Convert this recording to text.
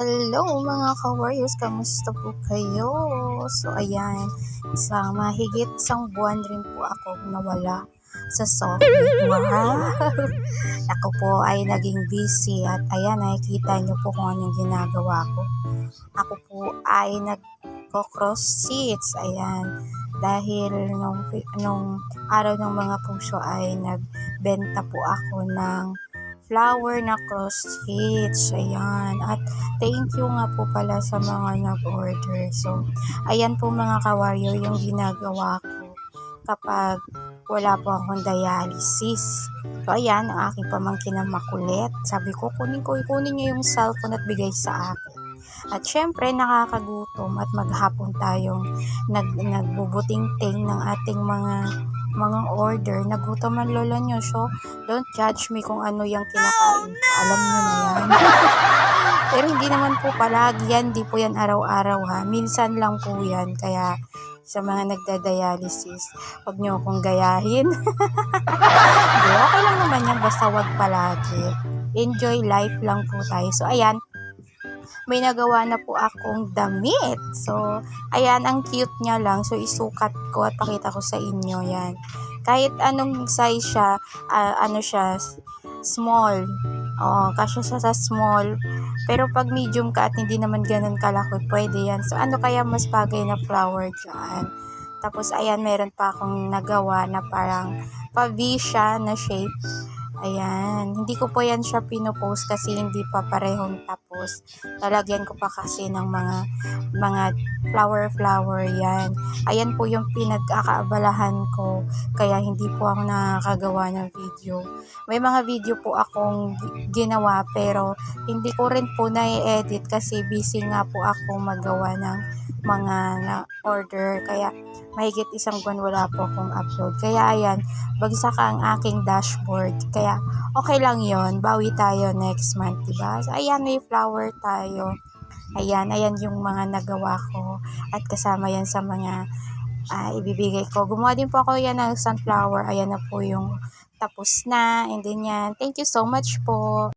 Hello mga ka-warriors, kamusta po kayo? So ayan, mahigit isang buwan rin po ako nawala sa Soulmate. Wow! Ako po ay naging busy at ayan, nakikita niyo po kung anong ginagawa ko. Ako po ay nagko-cross stitch, ayan. Dahil nung araw ng mga puso ay nagbenta po ako ng flower na cross stitch, ayan. At thank you nga po pala sa mga nag-order. So, ayan po mga ka-warrior yung ginagawa ko kapag wala po akong dialysis. So, ayan, ang aking pamangkin na makulit. Sabi ko, kunin niyo yung cellphone at bigay sa akin. At syempre, nakakagutom at maghapon tayong nagbubuting-ting ng ating mga order. Nagutom ang lola nyo. So, don't judge me kung ano yung kinakain ko. Alam nyo na yan. Pero hindi naman po palagi yan. Hindi po yan araw-araw ha. Minsan lang po yan. Kaya sa mga nagda-dialysis, huwag nyo akong gayahin. Hindi, okay lang naman yan. Basta wag palagi. Enjoy life lang po tayo. So, ayan. May nagawa na po akong damit. So, ayan, ang cute niya lang. So, isukat ko at pakita ko sa inyo. Yan. Kahit anong size siya, small. Kasya siya sa small. Pero pag medium ka at hindi naman ganun kalaki, pwede yan. So, ano kaya mas bagay na flower dyan? Tapos, ayan, meron pa akong nagawa na parang pa-V siya na shape. Ayan, hindi ko po yan siya pinopost kasi hindi pa parehong tapos. Lalagyan ko pa kasi ng mga flower yan. Ayan po yung pinagkakaabalahan ko kaya hindi po ako nakakagawa ng video. May mga video po akong ginawa pero hindi ko rin po na-edit kasi busy nga po ako magawa ng mga na-order. Kaya mahigit isang buwan wala po akong upload. Kaya ayan, bagsak ang aking dashboard. Kaya okay lang yon, bawi tayo next month, diba? So, ayan, may flower tayo. Ayan yung mga nagawa ko. At kasama yan sa mga ibibigay ko. Gumawa din po ako yan ng sunflower. Ayan na po yung tapos na. And then yan. Thank you so much po.